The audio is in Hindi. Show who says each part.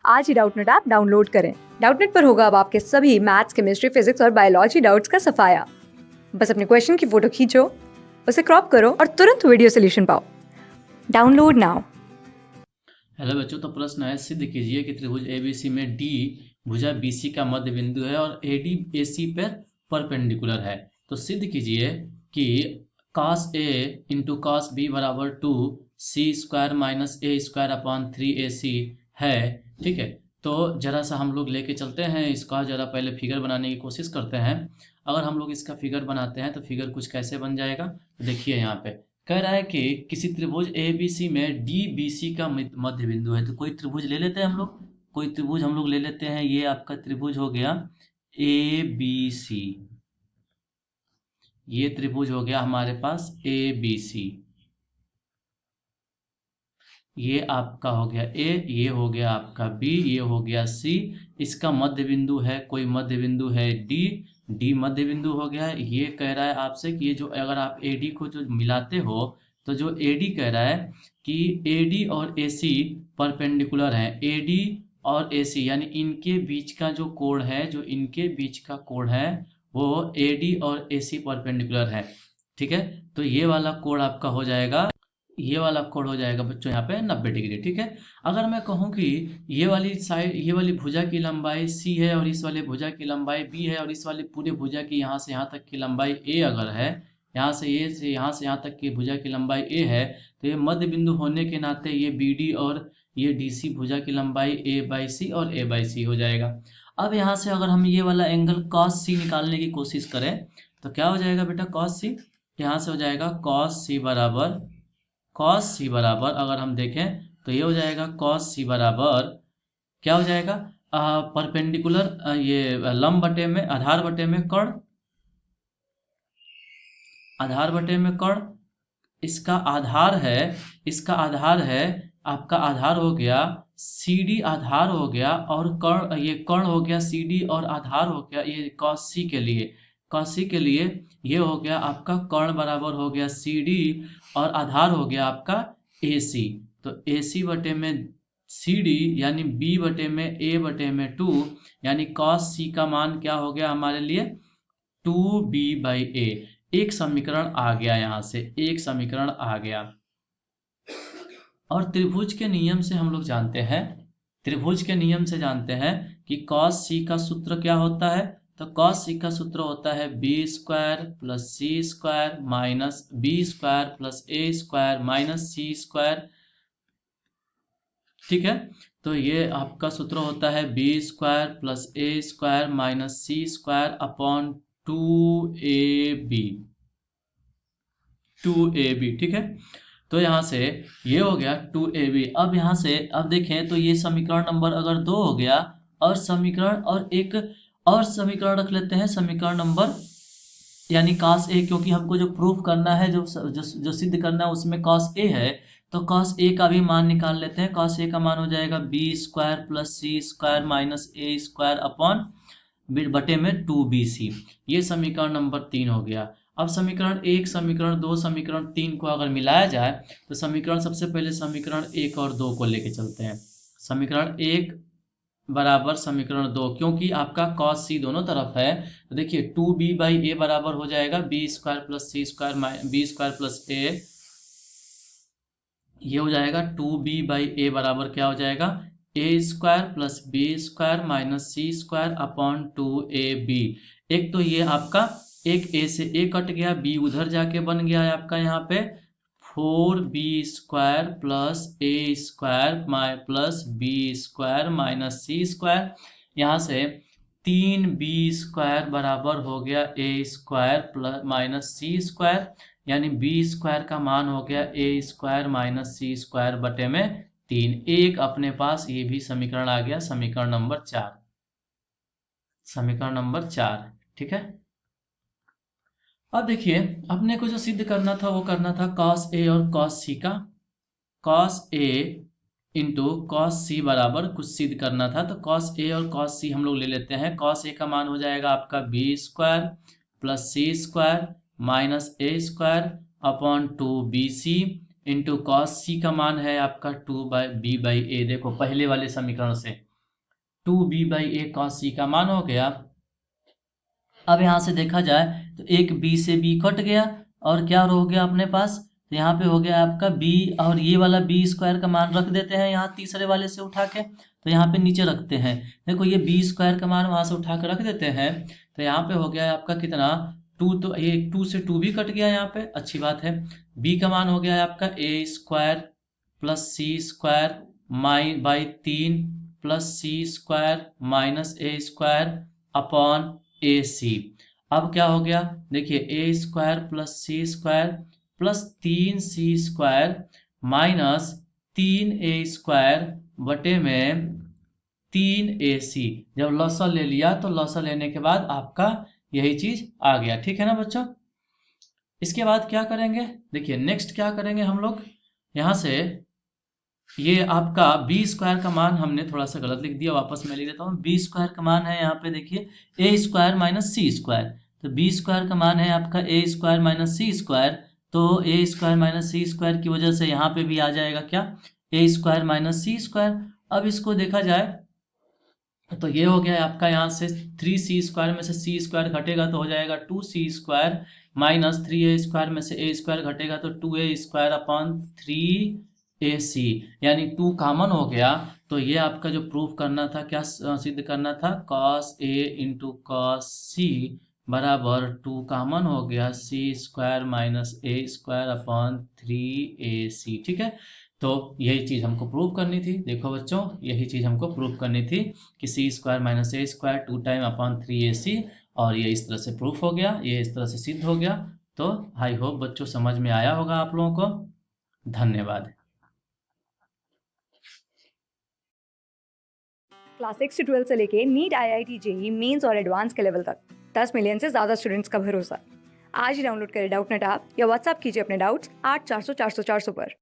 Speaker 1: आज ही डाउटनेट ऐप डाउनलोड करें। डाउटनेट पर होगा अब आपके सभी मैथ्स, केमिस्ट्री, फिजिक्स और बायोलॉजी डाउट्स का सफाया। बस अपने क्वेश्चन की फोटो खींचो, उसे क्रॉप करो और तुरंत वीडियो सोल्यूशन पाओ। Download now.
Speaker 2: हेलो बच्चों, तो प्रश्न है, सिद्ध कीजिए कि त्रिभुज एबीसी में डी भुजा बीसी का मध्य बिंदु है और एडी एसी पर परपेंडिकुलर है। तो सिद्ध कीजिए कि cos A into cos B बराबर 2 C square minus A square upon 3AC है। ठीक है, तो जरा सा हम लोग लेके चलते हैं इसका, जरा पहले फिगर बनाने की कोशिश करते हैं। अगर हम लोग इसका फिगर बनाते हैं तो फिगर कुछ कैसे बन जाएगा, तो देखिए यहाँ पे कह रहा है कि किसी त्रिभुज ए बी सी में डी बी सी का मध्य बिंदु है। तो कोई त्रिभुज ले लेते हैं हम लोग, कोई त्रिभुज हम लोग ले लेते हैं। ये आपका त्रिभुज हो गया ए बी सी, ये त्रिभुज हो गया हमारे पास ए बी सी। ये आपका हो गया ए, ये हो गया आपका बी, ये हो गया सी। इसका मध्य बिंदु है, कोई मध्य बिंदु है डी, डी मध्य बिंदु हो गया है। ये कह रहा है आपसे कि ये जो, अगर आप एडी को जो मिलाते हो, तो जो एडी कह रहा है कि एडी और एसी परपेंडिकुलर है। एडी और एसी यानी इनके बीच का जो कोण है, जो इनके बीच का कोण है, वो एडी और एसी परपेंडिकुलर है। ठीक है, तो ये वाला कोण आपका हो जाएगा, ये वाला कोण हो जाएगा बच्चों यहाँ पे 90 डिग्री। ठीक है, अगर मैं कहूँ कि ये वाली साइड, ये वाली भुजा की लंबाई सी है और इस वाले भुजा की लंबाई बी है और इस वाली पूरे भुजा की यहाँ से यहाँ तक की लंबाई ए अगर है, यहाँ से ये से यहाँ तक की भुजा की लंबाई ए है, तो ये मध्य बिंदु होने के नाते ये बी डी और ये डी सी भुजा की लंबाई ए बाई सी और ए बाई सी हो जाएगा। अब यहाँ से अगर हम ये वाला एंगल कॉस सी निकालने की कोशिश करें तो क्या हो जाएगा बेटा, कॉस सी यहाँ से हो जाएगा कॉस सी बराबर, कॉस सी बराबर अगर हम देखें तो ये हो जाएगा कॉस सी बराबर क्या हो जाएगा, परपेंडिकुलर, ये लंब बटे में आधार बटे में कर्ण, आधार बटे में कर्ण। इसका आधार है, इसका आधार है, आपका आधार हो गया सी डी, आधार हो गया, और कर्ण, ये कर्ण हो गया सी डी और आधार हो गया ये कॉस सी के लिए, कॉस सी के लिए ये हो गया आपका कर्ण बराबर हो गया सी डी और आधार हो गया आपका ए सी। तो ए सी बटे में सी डी यानी बी बटे में ए बटे में 2, यानी कॉस सी का मान क्या हो गया हमारे लिए 2b/a। एक समीकरण आ गया, यहाँ से एक समीकरण आ गया। और त्रिभुज के नियम से हम लोग जानते हैं, त्रिभुज के नियम से जानते हैं कि cos c का सूत्र क्या होता है। तो cos c का सूत्र होता है B square plus C square minus B square plus A square minus C square. ठीक है, तो ये आपका सूत्र होता है B square plus A square minus C square upon 2ab, 2ab। ठीक है, तो यहाँ से ये हो गया 2ab। अब यहाँ से अब देखें तो ये समीकरण नंबर अगर 2 हो गया, और समीकरण और एक और समीकरण रख लेते हैं, समीकरण नंबर यानी cos a, क्योंकि हमको जो प्रूफ करना है, जो सिद्ध करना है उसमें cos a है, तो cos a का भी मान निकाल लेते हैं। cos a का मान हो जाएगा B square plus C square minus A square upon बटे में 2bc। ये समीकरण नंबर 3 हो गया। अब समीकरण 1, समीकरण 2, समीकरण 3 को अगर मिलाया जाए तो समीकरण, सबसे पहले समीकरण 1 और 2 को लेके चलते हैं। समीकरण 1 बराबर समीकरण 2, क्योंकि आपका cos c दोनों तरफ है, तो देखिए 2b/a बराबर हो जाएगा B square plus C square B square plus A, ये हो जाएगा 2b/a बराबर क्या हो जाएगा, A square plus B square minus C square upon 2ab। एक तो ये आपका एक ए से ए कट गया, बी उधर जाके बन गया है आपका यहाँ पे 4b square plus A square plus B square minus C square. यहाँ से 3b स्क्वायर बराबर हो गया A square plus minus C square, यानी बी स्क्वायर का मान हो गया A square minus C square बटे में 3। एक अपने पास ये भी समीकरण आ गया, समीकरण नंबर 4, समीकरण नंबर 4। ठीक है, अब देखिए अपने को जो सिद्ध करना था वो करना था cos a और cos c का, cos a into cos c बराबर कुछ सिद्ध करना था। तो cos a और cos c हम लोग ले लेते हैं। cos a का मान हो जाएगा आपका B square plus C square minus A square upon 2bc into cos c का मान है आपका 2b/a। देखो पहले वाले समीकरण से 2b/a cos c का मान हो गया। अब यहाँ से देखा जाए तो एक b से b कट गया और क्या हो गया अपने पास, तो यहाँ पे हो गया आपका b, और ये वाला b स्क्वायर का मान रख देते हैं यहाँ तीसरे वाले से उठा के, तो यहाँ पे नीचे रखते हैं। देखो ये b स्क्वायर का मान वहां से उठा के रख देते हैं, तो यहाँ पे हो गया आपका कितना 2, तो ये 2 से 2 भी कट गया यहाँ पे, अच्छी बात है। b का मान हो गया है आपका a square plus C square by 3 plus C square minus a square upon A C. अब क्या हो गया, देखिए A square plus C square plus 3c square minus 3a square बटे में 3ac। जब लॉसा ले लिया तो लॉसा लेने के बाद आपका यही चीज आ गया, ठीक है ना बच्चों। इसके बाद क्या करेंगे, देखिए नेक्स्ट क्या करेंगे हम लोग, यहां से ये आपका बी स्क्वायर का मान हमने थोड़ा सा गलत लिख दिया, वापस मैं लिख देता हूँ। बी स्क्वायर का मान है यहाँ पे देखिए A square minus C square, तो बी स्क्वायर का मान है आपका ए स्क्वायर माइनस सी स्क्वायर, तो ए स्क्वायर माइनस सी स्क्वायर की वजह से यहाँ पे भी आ जाएगा क्या, ए स्क्वायर माइनस सी स्क्वायर। अब इसको देखा जाए तो ये हो गया आपका, यहाँ से 3c स्क्वायर में से c स्क्वायर घटेगा तो हो जाएगा 2c square minus 3a square में से a स्क्वायर घटेगा तो 2a स्क्वायर अपॉन 3ac, यानी 2 कॉमन हो गया। तो ये आपका जो प्रूफ करना था, क्या सिद्ध करना था, cos a into cos c बराबर 2 कॉमन हो गया c square minus a square upon 3ac, ठीक है। तो यही चीज हमको प्रूव करनी थी, देखो बच्चों यही चीज हमको प्रूव करनी थी कि सी square minus A square 2 time upon 3ac, और ये इस तरह से प्रूफ हो गया, ये इस तरह से सिद्ध हो गया। तो आई होप बच्चों समझ में आया होगा आप लोगों को। धन्यवाद।
Speaker 1: क्लास 6 से 12 से लेके नीट, IIT, जेई मेंस और एडवांस के लेवल तक 10 मिलियन से ज़्यादा स्टूडेंट्स का भरोसा। आज ही डाउनलोड करें डाउटनेट ऐप या व्हाट्सएप कीजिए अपने डाउट्स 8400 400 400 पर।